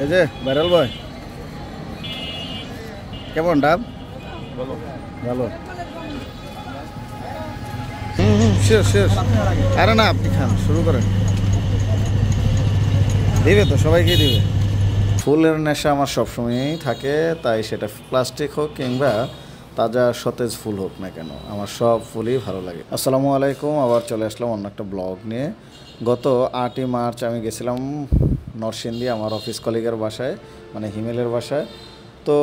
এই যে ভাইরাল বয় কেমন ডাব ভালো শেষ শেষ আরে না আপনি খান শুরু করেন দিবে তো সবাইকে দিবে ফুলের নেশা আমার সবসময়ই থাকে তাই সেটা প্লাস্টিক হোক কিংবা তাজা সতেজ ফুল হোক না কেন আমার সব ফুলই ভালো লাগে। আসসালামু আলাইকুম, আবার চলে আসলাম অন্য একটা ব্লগ নিয়ে। গত 8ই মার্চ আমি গেছিলাম নরসিংদী আমার অফিস কলিগের বাসায়, মানে হিমেলের বাসায়। তো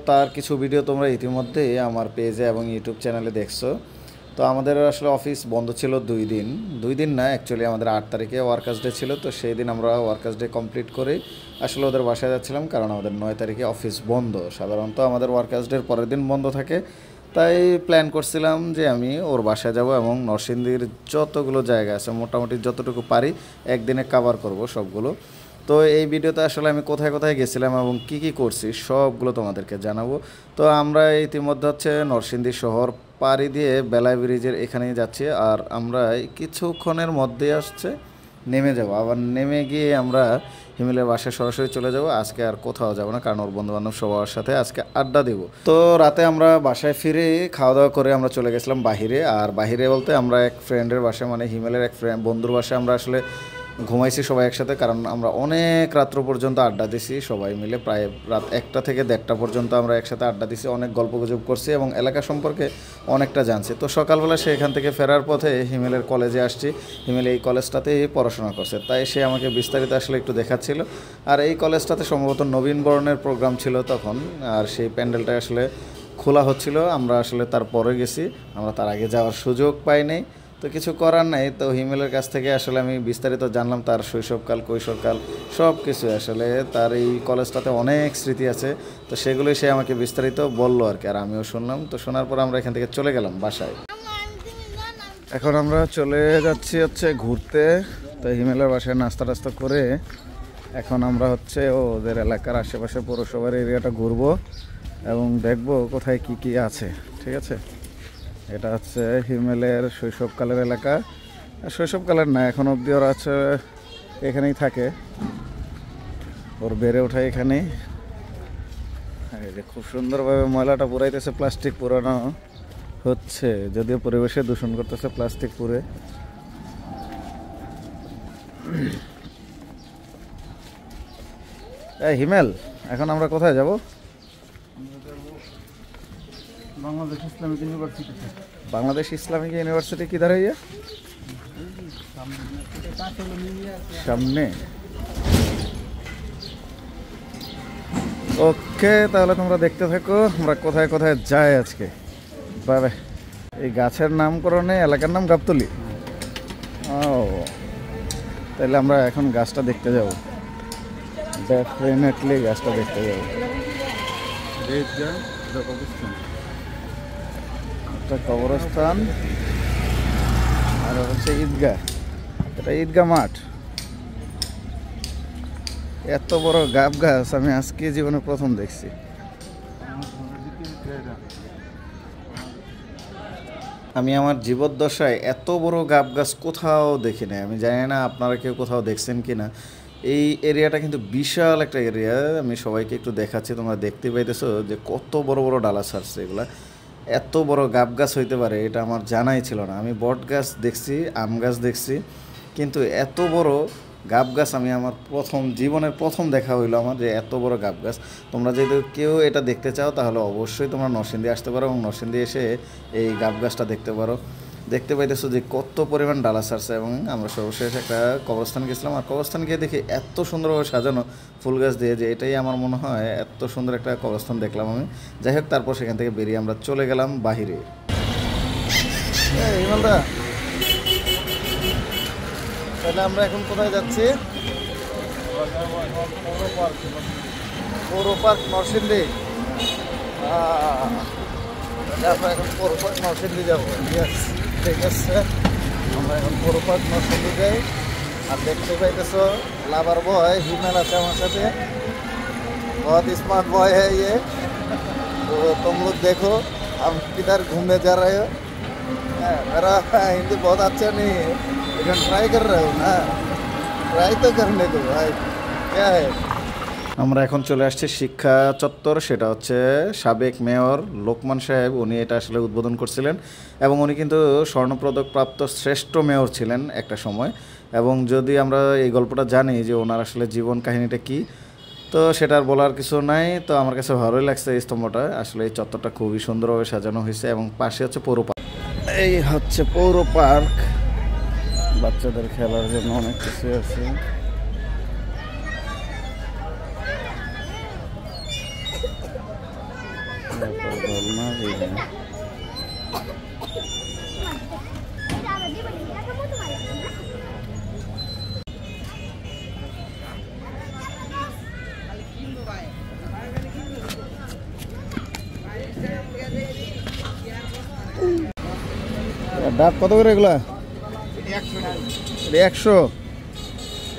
তার কিছু ভিডিও তোমরা ইতিমধ্যেই আমার পেজে এবং ইউটিউব চ্যানেলে দেখছো। তো আমাদের আসলে অফিস বন্ধ ছিল 2 দিন না, অ্যাকচুয়ালি আমাদের 8 তারিখে ওয়ার্কার্স ডে ছিল। তো সেই দিন আমরা ওয়ার্কার্স ডে কমপ্লিট করেই আসলে ওদের বাসায় যাচ্ছিলাম, কারণ আমাদের 9 তারিখে অফিস বন্ধ। সাধারণত আমাদের ওয়ার্কার্স ডের পরের দিন বন্ধ থাকে, তাই প্ল্যান করছিলাম যে আমি ওর বাসায় যাব এবং নরসিংদীর যতগুলো জায়গা আছে মোটামুটি যতটুকু পারি একদিনে কাভার করব সবগুলো। তো এই ভিডিওতে আসলে আমি কোথায় কোথায় গেছিলাম এবং কি কি করছি সবগুলো তোমাদেরকে জানাবো। তো আমরা ইতিমধ্যে হচ্ছে নরসিংদী শহর পাড়ি দিয়ে বেলায় ব্রিজের এখানেই যাচ্ছি, আর আমরা কিছুক্ষণের মধ্যেই আসছে নেমে যাব। আবার নেমে গিয়ে আমরা হিমেলের বাসায় সরাসরি চলে যাব। আজকে আর কোথাও যাব না, কারণ ওর বন্ধুবান্ধব সবার সাথে আজকে আড্ডা দেব। তো রাতে আমরা বাসায় ফিরে খাওয়া দাওয়া করে আমরা চলে গেছিলাম বাহিরে। আর বাহিরে বলতে আমরা এক ফ্রেন্ডের বাসায়, মানে হিমেলের এক বন্ধুর বাসায় আমরা আসলে ঘুমাইছি সবাই একসাথে, কারণ আমরা অনেক রাত্র পর্যন্ত আড্ডা দিছি সবাই মিলে। প্রায় রাত 1টা থেকে 1:30টা পর্যন্ত আমরা একসাথে আড্ডা দিছি, অনেক গল্পগুজব করছি এবং এলাকা সম্পর্কে অনেকটা জানছি। তো সকালবেলা সে এখান থেকে ফেরার পথে হিমেলের কলেজে আসছি। হিমেল এই কলেজটাতেই পড়াশোনা করছে, তাই সে আমাকে বিস্তারিত আসলে একটু দেখাচ্ছিল। আর এই কলেজটাতে সম্ভবত নবীনবরণের প্রোগ্রাম ছিল তখন, আর সেই প্যান্ডেলটা আসলে খোলা হচ্ছিল। আমরা আসলে তারপরে গেছি, আমরা তার আগে যাওয়ার সুযোগ পাই নাই। তো কিছু করার নাই। তো হিমেলের কাছ থেকে আসলে আমি বিস্তারিত জানলাম তার শৈশবকাল কৈশোরকাল সব কিছু। আসলে তার এই কলেজটাতে অনেক স্মৃতি আছে, তো সেগুলোই সে আমাকে বিস্তারিত বললো আর কি, আর আমিও শুনলাম। তো শোনার পর আমরা এখান থেকে চলে গেলাম বাসায়। এখন আমরা চলে যাচ্ছি হচ্ছে ঘুরতে। তো হিমেলের বাসায় নাস্তা টাস্তা করে এখন আমরা হচ্ছে ওদের এলাকার আশেপাশে পৌরসভার এরিয়াটা ঘুরবো এবং দেখবো কোথায় কি কি আছে। ঠিক আছে, এটা হচ্ছে হিমেলের শৈশবকালের এলাকা। শৈশবকালের না, এখন অবধি ওরা আছে এখানেই থাকে, ওর বেড়ে ওঠা এখানেই। এই যে খুব সুন্দরভাবে ময়লাটা পুরাইতেছে, প্লাস্টিক পুরানো হচ্ছে, যদিও পরিবেশে দূষণ করতেছে প্লাস্টিক পুরে। এই হিমেল, এখন আমরা কোথায় যাব? Bangladesh Islamic University. Bangladesh Islamic University কিধার হইয়া? সামনে। ওকে, তাহলে তোমরা দেখতে থাকো আমরা কোথায় কোথায় যাই আজকে। বাবা, এই গাছের নামকরণে এলাকার নাম গাবতলী। ও, তাহলে আমরা এখন গাছটা দেখতে যাব, ডেফিনেটলি গাছটা দেখতে যাব। একটা কবরস্থান আর হচ্ছে ঈদগাহ, এটা ঈদগাহ মাঠ। এত বড় গাব গাছ আমি আজকে জীবনে প্রথম দেখছি। আমি আমার জীবদ্দশায় এত বড় গাব গাছ কোথাও দেখি নাই। আমি জানি না আপনারা কেউ কোথাও দেখছেন কি না। এই এরিয়াটা কিন্তু বিশাল একটা এরিয়া। আমি সবাইকে একটু দেখাচ্ছি, তোমরা দেখতে পাইতেছো যে কত বড় বড় ডালা ছাড়ছে এগুলা। এত বড় গাব গাছ হইতে পারে এটা আমার জানাই ছিল না। আমি বট গাছ দেখছি, আম গাছ দেখছি, কিন্তু এত বড় গাব গাছ আমি আমার জীবনের প্রথম দেখা হইলো আমার, যে এত বড় গাব গাছ। তোমরা যদি কেউ এটা দেখতে চাও তাহলে অবশ্যই তোমরা নরসিংদী আসতে পারো এবং নরসিংদী এসে এই গাব গাছটা দেখতে পারো। দেখতে পাইতেছো যে কত পরিমাণ ডালা ছাড়ছে। এবং আমরা সর্বশেষ একটা কবরস্থান গেছিলাম, আর কবরস্থান গিয়ে দেখি এত সুন্দরভাবে সাজানো ফুল গাছ দিয়ে, যে এটাই আমার মনে হয় এত সুন্দর একটা কবরস্থান দেখলাম আমি। যাই হোক, তারপর সেখান থেকে বেরিয়ে আমরা চলে গেলাম বাহিরে। তাহলে আমরা এখন কোথায় যাচ্ছি? পৌর পার্ক নরসিংদী। আমরা এখন পৌর পার্ক নরসিংদী যাবো। ঠিক আছে, আমরা এখন পৌর পার্ক নরসিংদী যাই। আর দেখতে পাইতেছো লাভার বয় হিমেল আছে আমার সাথে, बहुत स्मार्ट बॉय है ये। तो तुम लोग देखो हम किधर घूमने जा रहे हो। मेरा हिंदी बहुत अच्छा नहीं है, लेकिन ट्राई कर रहे हो ना, ट्राई तो करने दो भाई। क्या है, আমরা এখন চলে আসছি শিক্ষা চত্বর, সেটা হচ্ছে সাবেক মেয়র লোকমান সাহেব, উনি এটা আসলে উদ্বোধন করছিলেন এবং উনি কিন্তু স্বর্ণপদক প্রাপ্ত শ্রেষ্ঠ মেয়র ছিলেন একটা সময়। এবং যদি আমরা এই গল্পটা জানি যে ওনার আসলে জীবন কাহিনীটা কী, তো সেটার বলার কিছু নাই। তো আমার কাছে ভালোই লাগছে এই স্তম্ভটা, আসলে এই চত্বরটা খুবই সুন্দরভাবে সাজানো হয়েছে এবং পাশে হচ্ছে পৌর পার্ক। এই হচ্ছে পৌর পার্ক, বাচ্চাদের খেলার জন্য অনেক কিছু আছে। ডাব কত করে এগুলা? 100।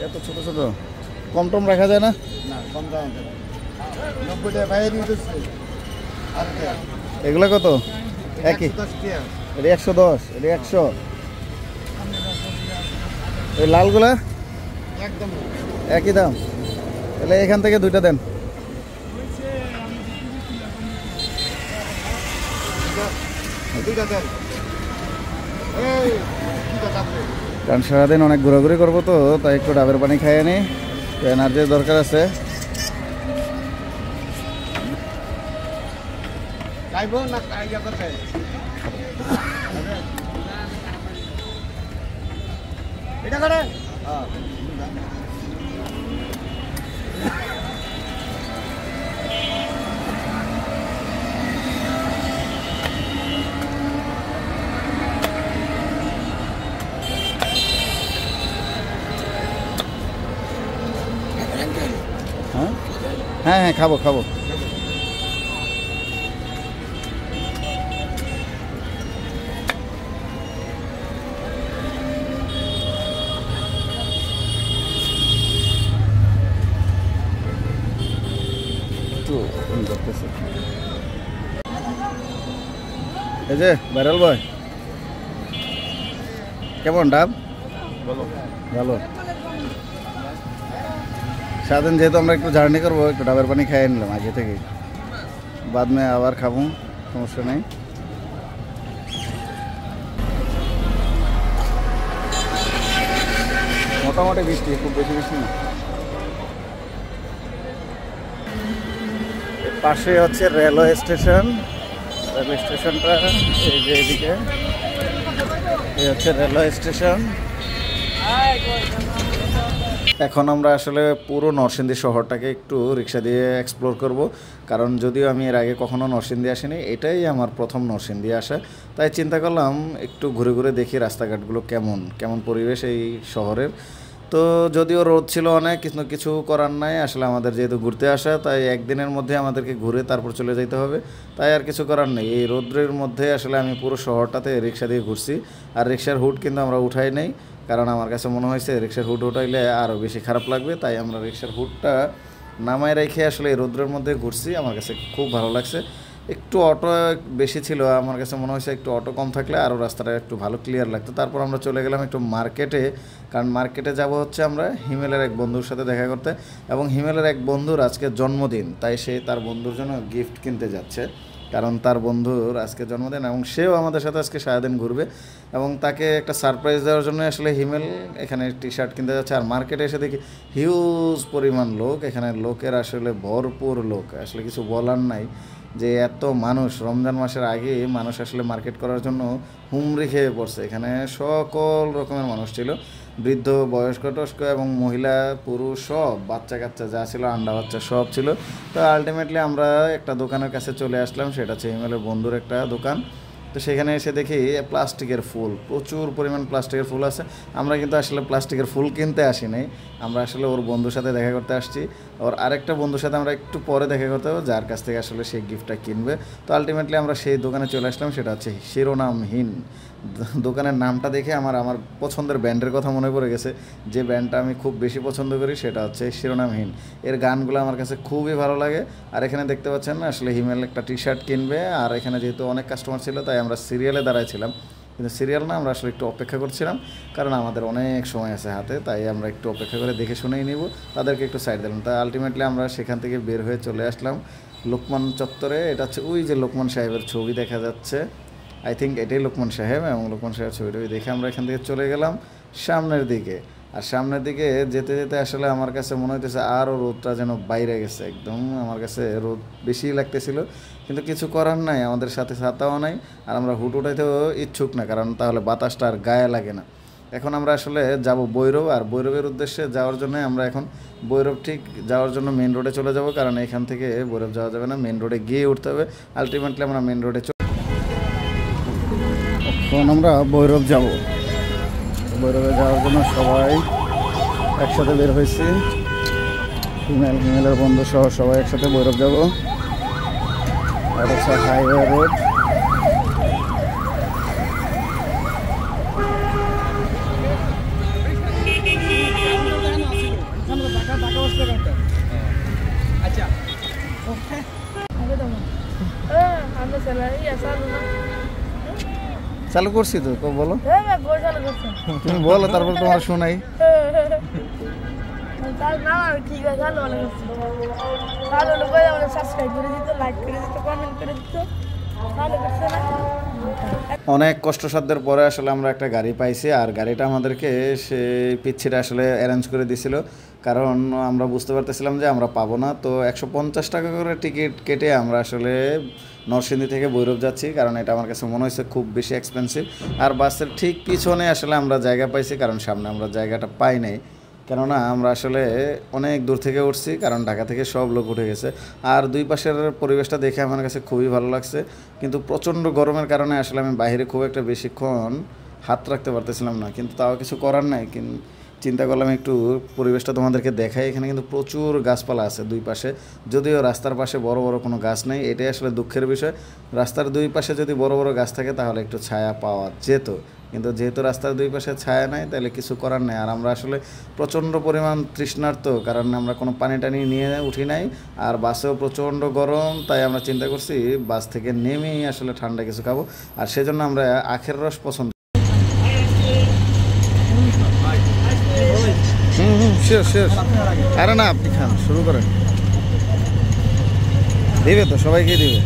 এত ছোট ছোট, কম টম রাখা যায় না? এগুলা কত? একই? এটা 110, এটা 100। এই লালগুলা একই দাম? তাহলে এখান থেকে দুইটা দেন। কারণ সারাদিন অনেক ঘোরাঘুরি করবো, তো তাই একটু ডাবের পানি খাইয়ে নি, এনার্জির দরকার আছে। হ্যাঁ হ্যাঁ, খাবো খাবো। এই যে ভাইরাল বয়, কেমন ডাব? ভালো। সারাদিন যেহেতু আমরা একটু জার্নি করবো, একটু ডাবের পানি খাইয়ে নিলাম আগে থেকে, বাদ মে আবার খাবো, সমস্যা নেই। মোটামুটি বৃষ্টি, খুব বেশি বৃষ্টি না। পাশে হচ্ছে রেলওয়ে স্টেশন, রেলওয়ে স্টেশনটা এই যে এদিকে, এই হচ্ছে রেলওয়ে স্টেশন। এখন আমরা আসলে পুরো নরসিংদী শহরটাকে একটু রিক্সা দিয়ে এক্সপ্লোর করব, কারণ যদিও আমি এর আগে কখনো নরসিংদী আসিনি, এটাই আমার প্রথম নরসিংদী আসা। তাই চিন্তা করলাম একটু ঘুরে ঘুরে দেখি রাস্তাঘাটগুলো কেমন কেমন পরিবেশ এই শহরের। তো যদিও রোদ ছিল অনেক, কিন্তু কিছু করার নাই, আসলে আমাদের যেহেতু ঘুরতে আসা, তাই একদিনের মধ্যে আমাদেরকে ঘুরে তারপর চলে যেতে হবে, তাই আর কিছু করার নেই। এই রোদ্রের মধ্যে আসলে আমি পুরো শহরটাতে রিক্সা দিয়ে ঘুরছি, আর রিক্সার হুড কিন্তু আমরা উঠাই নেই, কারণ আমার কাছে মনে হয়েছে রিক্সার হুড উঠাইলে আরও বেশি খারাপ লাগবে, তাই আমরা রিক্সার হুডটা নামায় রেখে আসলে এই রোদ্রের মধ্যে ঘুরছি। আমার কাছে খুব ভালো লাগছে। একটু অটো বেশি ছিল, আমার কাছে মনে হয়েছে একটু অটো কম থাকলে আরও রাস্তাটা একটু ভালো ক্লিয়ার লাগতো। তারপর আমরা চলে গেলাম একটু মার্কেটে, কারণ মার্কেটে যাব হচ্ছে আমরা হিমেলের এক বন্ধুর সাথে দেখা করতে, এবং হিমেলের এক বন্ধুর আজকে জন্মদিন, তাই সে তার বন্ধুর জন্য গিফট কিনতে যাচ্ছে, কারণ তার বন্ধুর আজকে জন্মদিন এবং সেও আমাদের সাথে আজকে সারাদিন ঘুরবে, এবং তাকে একটা সারপ্রাইজ দেওয়ার জন্য আসলে হিমেল এখানে টি শার্ট কিনতে যাচ্ছে। আর মার্কেটে এসে দেখি হিউজ পরিমাণ লোক, এখানে লোকের আসলে ভরপুর লোক, আসলে কিছু বলার নাই যে এত মানুষ। রমজান মাসের আগে মানুষ আসলে মার্কেট করার জন্য হুমড়ি খেয়ে পড়ছে, এখানে সকল রকমের মানুষ ছিল, বৃদ্ধ বয়স্ক টস্ক এবং মহিলা পুরুষ সব, বাচ্চা কাচ্চা যা ছিল, আন্ডা বাচ্চা সব ছিল। তো আলটিমেটলি আমরা একটা দোকানের কাছে চলে আসলাম, সেটা হচ্ছে হিমেলের বন্ধুর একটা দোকান। তো সেখানে এসে দেখি প্লাস্টিকের ফুল, প্রচুর পরিমাণ প্লাস্টিকের ফুল আছে। আমরা কিন্তু আসলে প্লাস্টিকের ফুল কিনতে আসি নাই, আমরা আসলে ওর বন্ধুর সাথে দেখা করতে আসছি। ওর আরেকটা বন্ধুর সাথে আমরা একটু পরে দেখা করতে হবে, যার কাছ থেকে আসলে সেই গিফটটা কিনবে। তো আলটিমেটলি আমরা সেই দোকানে চলে আসলাম, সেটা হচ্ছে শিরোনামহীন। দোকানের নামটা দেখে আমার পছন্দের ব্যান্ডের কথা মনে পড়ে গেছে, যে ব্যান্ডটা আমি খুব বেশি পছন্দ করি, সেটা হচ্ছে শিরোনামহীন। এর গানগুলো আমার কাছে খুবই ভালো লাগে। আর এখানে দেখতে পাচ্ছেন আসলে হিমেল একটা টি শার্ট কিনবে, আর এখানে যেহেতু অনেক কাস্টমার ছিল, তাই আমরা সিরিয়ালে দাঁড়াইছিলাম। কিন্তু সিরিয়াল না, আমরা আসলে একটু অপেক্ষা করছিলাম, কারণ আমাদের অনেক সময় আছে হাতে, তাই আমরা একটু অপেক্ষা করে দেখে শুনেই নিব, তাদেরকে একটু সাইড দিলাম। তাই আলটিমেটলি আমরা সেখান থেকে বের হয়ে চলে আসলাম লোকমান চত্বরে। এটা হচ্ছে ওই যে লোকমান সাহেবের ছবি দেখা যাচ্ছে, আই থিঙ্ক এটাই লোকমান সাহেব, এবং লোকমান সাহেবের ছবিটা দেখে আমরা এখান থেকে চলে গেলাম সামনের দিকে। আর সামনের দিকে যেতে যেতে আসলে আমার কাছে মনে হইতেছে আরও রোদটা যেন বাইরে গেছে, একদম আমার কাছে রোদ বেশি লাগতেছিল, কিন্তু কিছু করার নাই, আমাদের সাথে ছাতাও নাই, আর আমরা হুট উঠাইতেও ইচ্ছুক না, কারণ তাহলে বাতাসটা আর গায়ে লাগে না। এখন আমরা আসলে যাব ভৈরব, আর ভৈরবের উদ্দেশ্যে যাওয়ার জন্য আমরা এখন ভৈরব ঠিক যাওয়ার জন্য মেন রোডে চলে যাব, কারণ এখান থেকে ভৈরব যাওয়া যাবে না, মেন রোডে গিয়ে উঠতে হবে। আলটিমেটলি আমরা মেন রোডে এখন আমরা ভৈরব যাব। ভৈরবে যাওয়ার জন্য সবাই একসাথে বের হয়েছি, ফিমেলের বন্ধু সহ সবাই একসাথে ভৈরব যাব। আর হচ্ছে হাইওয়ে রোড। চালু করছি তো, বলো তুমি বলো, তারপর তোমার শোনাই। অনেক কষ্টসাধ্যের পরে আসলে আমরা একটা গাড়ি পাইছি, আর গাড়িটা আমাদেরকে সেই পিচ্ছিটা আসলে অ্যারেঞ্জ করে দিছিল, কারণ আমরা বুঝতে পারতেছিলাম যে আমরা পাবো না। তো 150 টাকা করে টিকিট কেটে আমরা আসলে নরসিংদী থেকে ভৈরব যাচ্ছি, কারণ এটা আমার কাছে মনে হয়েছে খুব বেশি এক্সপেন্সিভ। আর বাসের ঠিক পিছনে আসলে আমরা জায়গা পাইছি, কারণ সামনে আমরা জায়গাটা পাই নাই, কেননা আমরা আসলে অনেক দূর থেকে উঠছি, কারণ ঢাকা থেকে সব লোক উঠে গেছে। আর দুই পাশের পরিবেশটা দেখে আমার কাছে খুবই ভালো লাগছে, কিন্তু প্রচণ্ড গরমের কারণে আসলে আমি বাইরে খুব একটা বেশিক্ষণ হাত রাখতে পারতেছিলাম না, কিন্তু তাও কিছু করার নাই। কিন্তু চিন্তা করলাম একটু পরিবেশটা তোমাদেরকে দেখাই। এখানে কিন্তু প্রচুর গাছপালা আছে দুই পাশে, যদিও রাস্তার পাশে বড় বড় কোনো গাছ নেই, এটাই আসলে দুঃখের বিষয়। রাস্তার দুই পাশে যদি বড় বড় গাছ থাকে তাহলে একটু ছায়া পাওয়া যেত, কিন্তু যেহেতু রাস্তার দুই পাশে ছায়া নাই, তাহলে কিছু করার নেই। আর আমরা আসলে প্রচণ্ড পরিমাণ তৃষ্ণার্ত, কারণ আমরা কোনো পানি টানি নিয়ে উঠি নাই, আর বাসেও প্রচণ্ড গরম, তাই আমরা চিন্তা করছি বাস থেকে নেমেই আসলে ঠান্ডা কিছু খাবো, আর সেজন্য আমরা আখের রস পছন্দ। শেষ। আরে না, আপনি খান, শুরু করেন। দিবে তো, সবাইকে দিবে।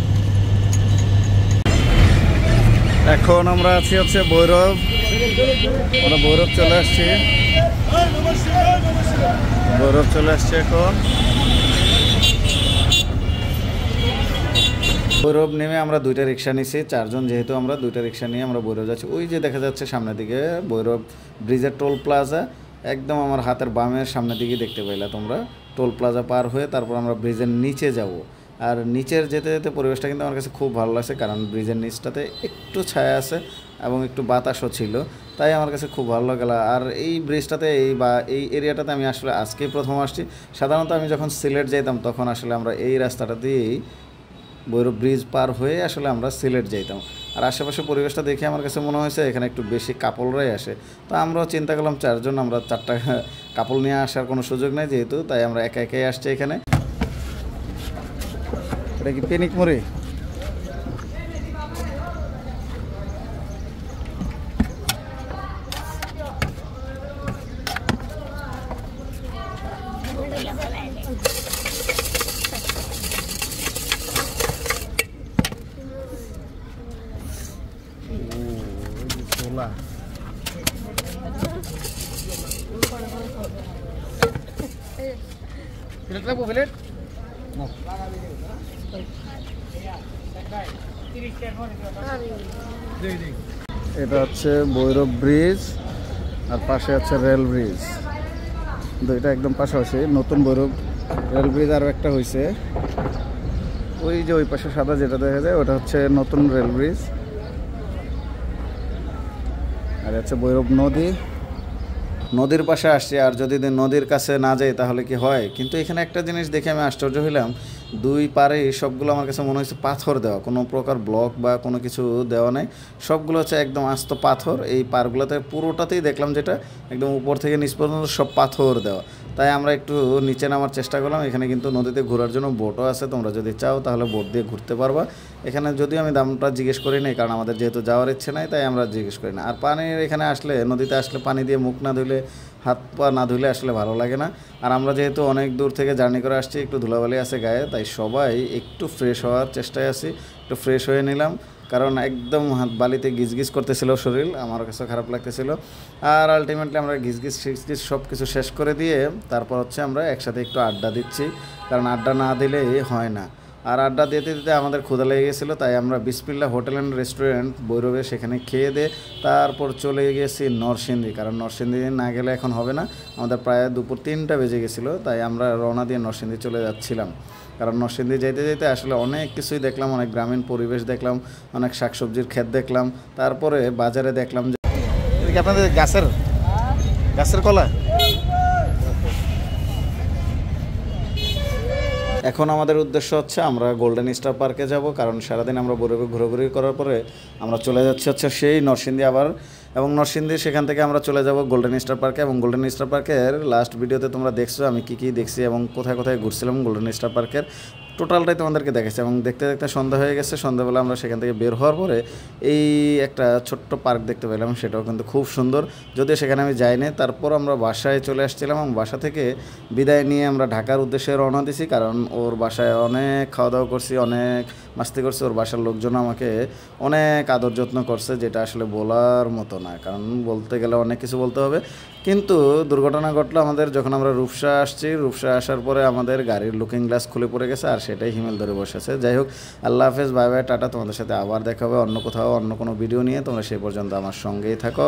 এখন আমরা আছি হচ্ছে ভৈরব, আমরা ভৈরব চলে আসছি, এখন ভৈরব নেমে আমরা দুইটা রিক্সা নিছি, চারজন যেহেতু, আমরা দুইটা রিক্সা নিয়ে আমরা ভৈরব যাচ্ছি। ওই যে দেখা যাচ্ছে সামনের দিকে ভৈরব ব্রিজের টোল প্লাজা, একদম আমার হাতের বামের সামনের দিকে দেখতে পাইলা তোমরা। টোল প্লাজা পার হয়ে তারপর আমরা ব্রিজের নিচে যাব, আর নিচের যেতে যেতে পরিবেশটা কিন্তু আমার কাছে খুব ভালো লাগছে, কারণ ব্রিজের নিচটাতে একটু ছায়া আছে এবং একটু বাতাসও ছিল, তাই আমার কাছে খুব ভালো লাগলো। আর এই ব্রিজটাতে এই এরিয়াটাতে আমি আসলে আজকেই প্রথম আসছি। সাধারণত আমি যখন সিলেট যাইতাম তখন আসলে আমরা এই রাস্তাটা দিয়েই ভৈরব ব্রিজ পার হয়ে আসলে আমরা সিলেট যাইতাম। আর আশেপাশে পরিবেশটা দেখে আমার কাছে মনে হয়েছে এখানে একটু বেশি কাপলরাই আসে, তো আমরাও চিন্তা করলাম চারজন, আমরা চারটা কাপল নিয়ে আসার কোনো সুযোগ নেই যেহেতু, তাই আমরা একা একাই আসছি এখানে। এটা কি পেনিক মুড়ি? এটা হচ্ছে ভৈরব ব্রিজ, আর পাশে আছে রেল ব্রিজ, দুইটা একদম পাশাপাশি। নতুন ভৈরব রেল ব্রিজ আরও একটা হয়েছে, ওই যে ওই পাশে সাদা যেটা দেখা যায় ওটা হচ্ছে নতুন রেল ব্রিজ। আর হচ্ছে ভৈরব নদী, নদীর পাশে আসছি, আর যদি নদীর কাছে না যাই তাহলে কি হয়। কিন্তু এখানে একটা জিনিস দেখে আমি আশ্চর্য হইলাম, দুই পারে সবগুলো আমার কাছে মনে হচ্ছে পাথর দেওয়া, কোনো প্রকার ব্লক বা কোনো কিছু দেওয়া নেই, সবগুলো হচ্ছে একদম আস্ত পাথর। এই পারগুলোতে পুরোটাতেই দেখলাম যেটা একদম উপর থেকে নিচ পর্যন্ত সব পাথর দেওয়া, তাই আমরা একটু নিচে নামার চেষ্টা করলাম। এখানে কিন্তু নদীতে ঘোরার জন্য বোটও আছে, তোমরা যদি চাও তাহলে বোট দিয়ে ঘুরতে পারবা। এখানে যদিও আমি দামটা জিজ্ঞেস করি নাই, কারণ আমাদের যেহেতু যাওয়ার ইচ্ছে নাই তাই আমরা জিজ্ঞেস করি না। আর পানির এখানে আসলে, নদীতে আসলে পানি দিয়ে মুখ না ধুলে, হাত পা না ধুলে আসলে ভালো লাগে না। আর আমরা যেহেতু অনেক দূর থেকে জার্নি করে আসছি, একটু ধুলাবালি আছে গায়ে, তাই সবাই একটু ফ্রেশ হওয়ার চেষ্টায় আছি। একটু ফ্রেশ হয়ে নিলাম, কারণ একদম হাত বালিতে গিজগিজ করতেছিল শরীর, আমার কাছে খারাপ লাগতেছিল। আর আলটিমেটলি আমরা গিজগিজ সব কিছু শেষ করে দিয়ে তারপর হচ্ছে আমরা একসাথে একটু আড্ডা দিচ্ছি, কারণ আড্ডা না দিলেই হয় না। আর আড্ডা দিতে দিতে আমাদের ক্ষুধা লেগে গেছিলো, তাই আমরা বিসমিল্লাহ হোটেল অ্যান্ড রেস্টুরেন্ট ভৈরবে সেখানে খেয়ে দিয়ে তারপর চলে গেছি নরসিংদী, কারণ নরসিংদী না গেলে এখন হবে না। আমাদের প্রায় দুপুর 3টা বেজে গেছিলো, তাই আমরা রওনা দিয়ে নরসিংদী চলে যাচ্ছিলাম। কারণ নরসিংদী যেতে যেতে আসলে অনেক কিছুই দেখলাম, অনেক গ্রামীণ পরিবেশ দেখলাম, অনেক শাকসবজির ক্ষেত দেখলাম, তারপরে বাজারে দেখলাম যে এটা কি আপনাদের গাছের কলা? এখন আমাদের উদ্দেশ্য হচ্ছে আমরা গোল্ডেন স্টার পার্কে যাব, কারণ সারাদিন আমরা ভৈরবে ঘোরাঘুরি করার পরে আমরা চলে যাচ্ছি হচ্ছে সেই নরসিংদী আবার, এবং নরসিংদী সেখান থেকে আমরা চলে যাব গোল্ডেন স্টার পার্কে। এবং গোল্ডেন স্টার পার্কের লাস্ট ভিডিওতে তোমরা দেখছো আমি কী দেখছি এবং কোথায় কোথায় ঘুরছিলাম গোল্ডেন স্টার পার্কের টোটালটাই তোমাদেরকে দেখেছি। এবং দেখতে দেখতে সন্ধ্যা হয়ে গেছে, সন্ধ্যাবেলা আমরা সেখান থেকে বের হওয়ার পরে এই একটা ছোট্ট পার্ক দেখতে পেলাম, সেটাও কিন্তু খুব সুন্দর, যদিও সেখানে আমি যাইনি। তারপর আমরা বাসায় চলে আসছিলাম এবং বাসা থেকে বিদায় নিয়ে আমরা ঢাকার উদ্দেশ্যে রওনা দিছি, কারণ ওর বাসায় অনেক খাওয়া দাওয়া করছি, অনেক মাস্তি করছি। ওর বাসার লোকজন আমাকে অনেক আদর যত্ন করছে, যেটা আসলে বলার মতো না, কারণ বলতে গেলে অনেক কিছু বলতে হবে। কিন্তু দুর্ঘটনা ঘটলো আমাদের যখন আমরা রূপসা আসছি। রূপসা আসার পরে আমাদের গাড়ির লুকিং গ্লাস খুলে পড়ে গেছে, আর সেটাই হিমেল ধরে বসেছে। যাই হোক, আল্লাহ হাফেজ, বাই বাই, টাটা। তোমাদের সাথে আবার দেখা হবে অন্য কোথাও, অন্য কোনো ভিডিও নিয়ে। তোমরা সেই পর্যন্ত আমার সঙ্গেই থাকো।